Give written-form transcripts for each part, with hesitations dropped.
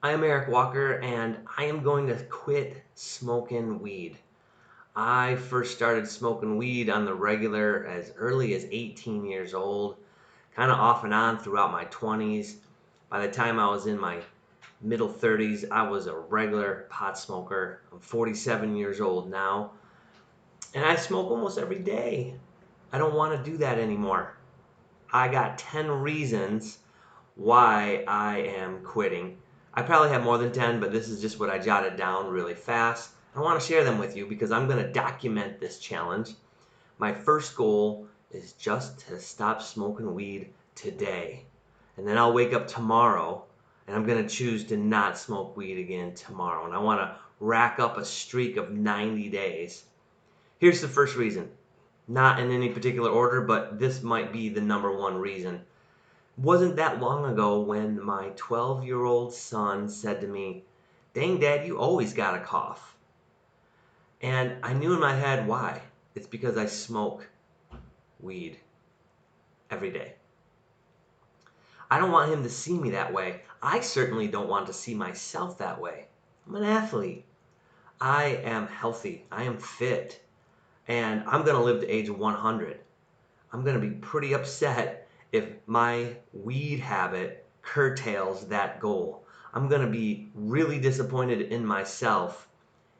I am Eric Walker, and I am going to quit smoking weed. I first started smoking weed on the regular as early as 18 years old, kind of off and on throughout my 20s. By the time I was in my middle 30s, I was a regular pot smoker. I'm 47 years old now, and I smoke almost every day. I don't want to do that anymore. I got 10 reasons why I am quitting. I probably have more than 10, but this is just what I jotted down really fast. I want to share them with you because I'm going to document this challenge. My first goal is just to stop smoking weed today. And then I'll wake up tomorrow and I'm going to choose to not smoke weed again tomorrow. And I want to rack up a streak of 90 days. Here's the first reason. Not in any particular order, but this might be the number one reason. Wasn't that long ago when my 12-year-old son said to me, "Dang, Dad, you always got a cough." And I knew in my head why. It's because I smoke weed every day. I don't want him to see me that way. I certainly don't want to see myself that way. I'm an athlete. I am healthy. I am fit. And I'm going to live to age 100. I'm going to be pretty upset if my weed habit curtails that goal. I'm going to be really disappointed in myself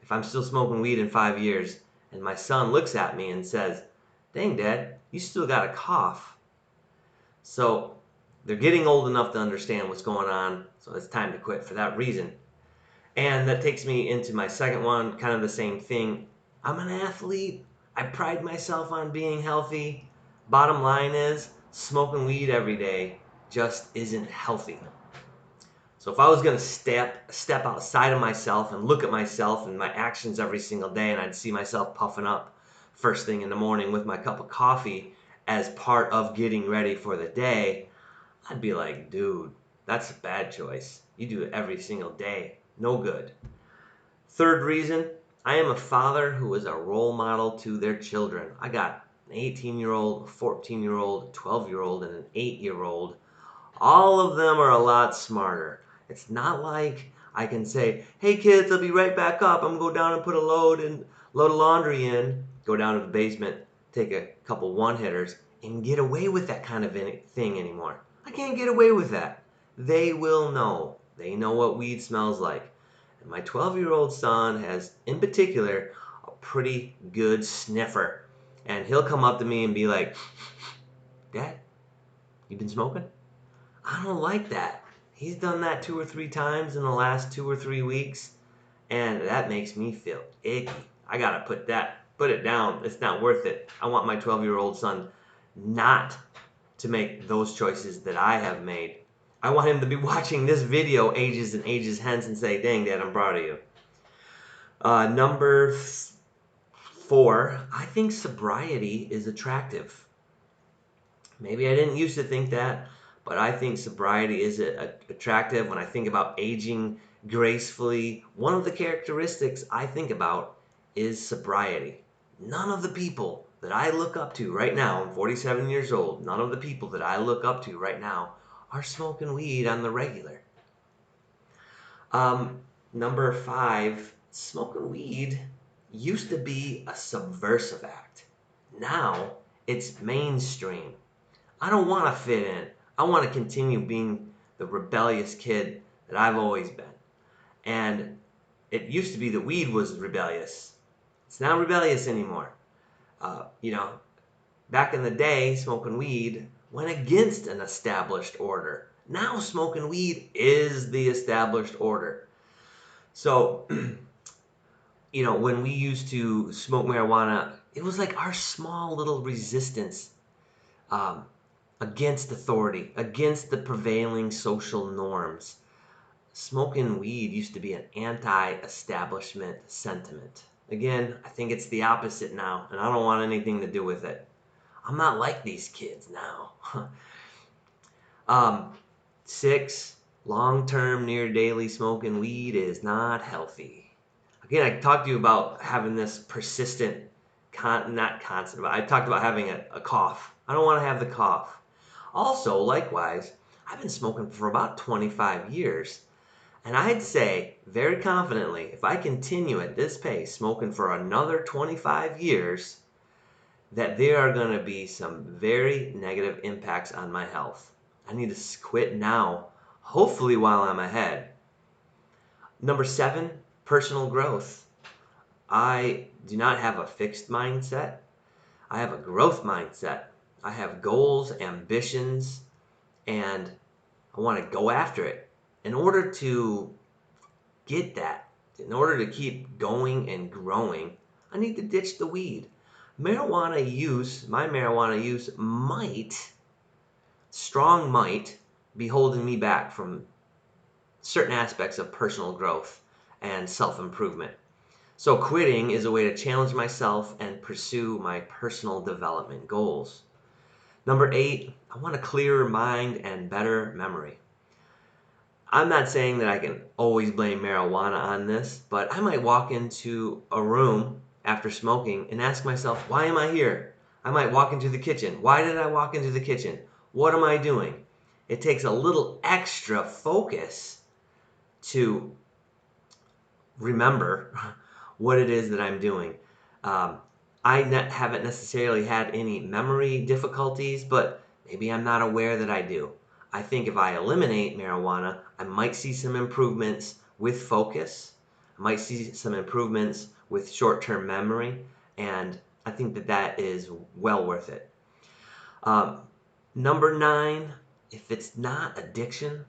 if I'm still smoking weed in 5 years and my son looks at me and says, "Dang, Dad, you still got a cough." So they're getting old enough to understand what's going on, so it's time to quit for that reason. And that takes me into my second one, kind of the same thing. I'm an athlete. I pride myself on being healthy. Bottom line is, smoking weed every day just isn't healthy. So if I was going to step outside of myself and look at myself and my actions every single day, and I'd see myself puffing up first thing in the morning with my cup of coffee as part of getting ready for the day, I'd be like, dude, that's a bad choice. You do it every single day. No good. Third reason, I am a father who is a role model to their children. I got an 18-year-old, a 14-year-old, a 12-year-old, and an 8-year-old. All of them are a lot smarter. It's not like I can say, "Hey kids, I'll be right back up. I'm gonna go down and put a load of laundry in." Go down to the basement, take a couple one-hitters, and get away with that kind of thing anymore. I can't get away with that. They will know. They know what weed smells like. And my 12-year-old son has, in particular, a pretty good sniffer. And he'll come up to me and be like, "Dad, you been smoking?" I don't like that. He's done that 2 or 3 times in the last 2 or 3 weeks, and that makes me feel icky. I gotta put it down. It's not worth it. I want my 12-year-old son not to make those choices that I have made. I want him to be watching this video ages and ages hence and say, "Dang, Dad, I'm proud of you." Number 4, I think sobriety is attractive. Maybe I didn't used to think that, but I think sobriety is attractive. When I think about aging gracefully, one of the characteristics I think about is sobriety. None of the people that I look up to right now, I'm 47 years old, none of the people that I look up to right now are smoking weed on the regular. Number 5, smoking weed used to be a subversive act. Now it's mainstream. I don't want to fit in. I want to continue being the rebellious kid that I've always been. And it used to be that weed was rebellious. It's not rebellious anymore. Uh, you know, Back in the day, smoking weed went against an established order. Now smoking weed is the established order. So, when we used to smoke marijuana, it was like our small little resistance um, against authority, against the prevailing social norms. Smoking weed used to be an anti-establishment sentiment. Again, I think it's the opposite now, and I don't want anything to do with it. I'm not like these kids now. um, 6, long-term near daily smoking weed is not healthy. Again, I talked to you about having this persistent, not constant, but I talked about having a cough. I don't want to have the cough. Also, likewise, I've been smoking for about 25 years. And I'd say very confidently, if I continue at this pace, smoking for another 25 years, that there are going to be some very negative impacts on my health. I need to quit now, hopefully while I'm ahead. Number 7, personal growth. I do not have a fixed mindset. I have a growth mindset. I have goals, ambitions, and I want to go after it. In order to get that, in order to keep going and growing, I need to ditch the weed. My marijuana use might, be holding me back from certain aspects of personal growth and self-improvement. So quitting is a way to challenge myself and pursue my personal development goals. Number 8, I want a clearer mind and better memory. I'm not saying that I can always blame marijuana on this, but I might walk into a room after smoking and ask myself, why am I here? I might walk into the kitchen. Why did I walk into the kitchen? What am I doing? It takes a little extra focus to remember what it is that I'm doing. Um, haven't necessarily had any memory difficulties, but maybe I'm not aware that I do. I think if I eliminate marijuana, I might see some improvements with focus. I might see some improvements with short-term memory, and I think that that is well worth it. Um, Number 9, if it's not addiction,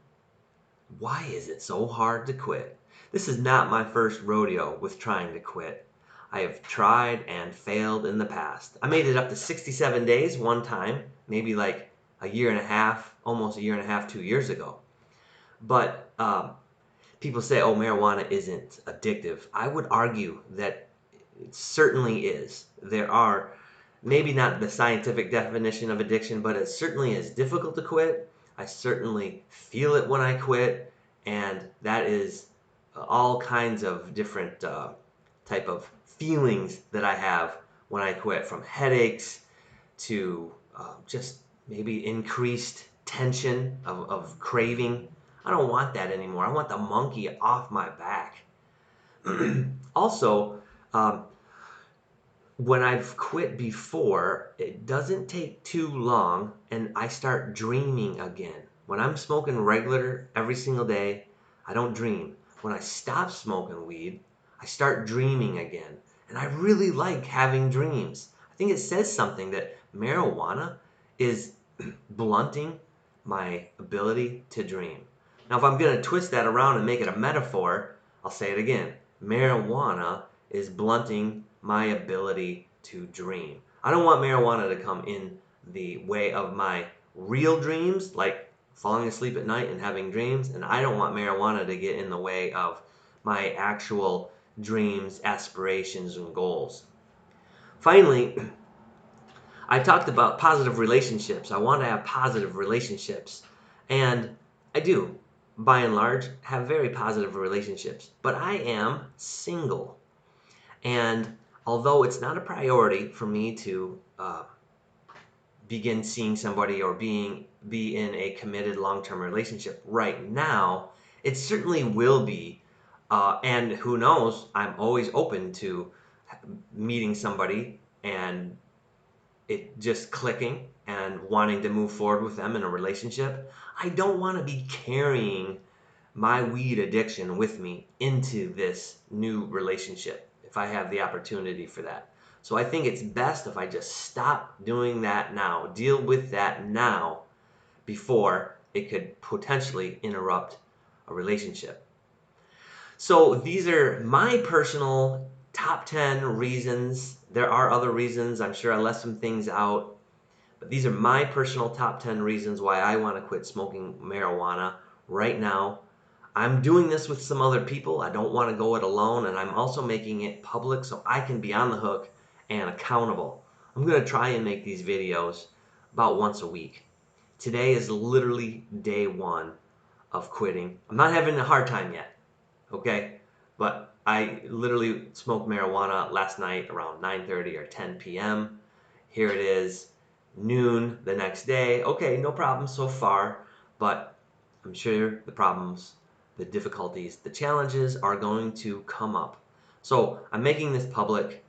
why is it so hard to quit? This is not my first rodeo with trying to quit. I have tried and failed in the past. I made it up to 67 days one time, maybe like a year and a half, almost a year and a half, 2 years ago. But people say, oh, marijuana isn't addictive. I would argue that it certainly is. There are maybe not the scientific definition of addiction, but it certainly is difficult to quit. I certainly feel it when I quit, and that is all kinds of different type of feelings that I have when I quit, from headaches to just maybe increased tension of craving. I don't want that anymore. I want the monkey off my back. Also, um, when I've quit before, it doesn't take too long and I start dreaming again. When I'm smoking regular every single day, I don't dream. When I stop smoking weed, I start dreaming again. And I really like having dreams. I think it says something that marijuana is blunting my ability to dream. Now, if I'm going to twist that around and make it a metaphor, I'll say it again. Marijuana is blunting my ability to dream. I don't want marijuana to come in the way of my real dreams, like falling asleep at night and having dreams, and I don't want marijuana to get in the way of my actual dreams, aspirations, and goals. Finally, I talked about positive relationships. I want to have positive relationships, and I do, by and large, have very positive relationships, but I am single. And although it's not a priority for me to begin seeing somebody or be in a committed long-term relationship right now, it certainly will be. And who knows? I'm always open to meeting somebody and it just clicking and wanting to move forward with them in a relationship. I don't want to be carrying my weed addiction with me into this new relationship if I have the opportunity for that. So I think it's best if I just stop doing that now, deal with that now before it could potentially interrupt a relationship. So these are my personal top 10 reasons. There are other reasons. I'm sure I left some things out. But these are my personal top 10 reasons why I want to quit smoking marijuana right now. I'm doing this with some other people. I don't want to go it alone, and I'm also making it public so I can be on the hook and accountable. I'm going to try and make these videos about once a week. Today is literally day 1 of quitting. I'm not having a hard time yet, okay? But I literally smoked marijuana last night around 9:30 or 10 p.m. Here it is, noon the next day. Okay, no problem so far, but I'm sure the problems the difficulties, the challenges are going to come up. So I'm making this public.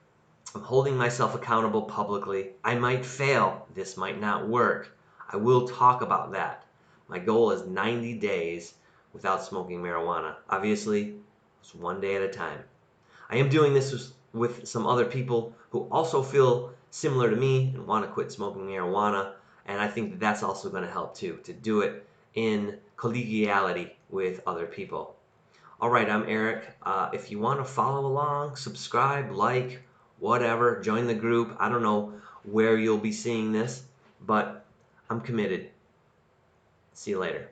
I'm holding myself accountable publicly. I might fail. This might not work. I will talk about that. My goal is 90 days without smoking marijuana. Obviously, it's one day at a time. I am doing this with some other people who also feel similar to me and want to quit smoking marijuana. And I think that that's also going to help too, to do it in collegiality with other people. All right, I'm Eric. If you want to follow along, subscribe, like, whatever, join the group. I don't know where you'll be seeing this, but I'm committed. See you later.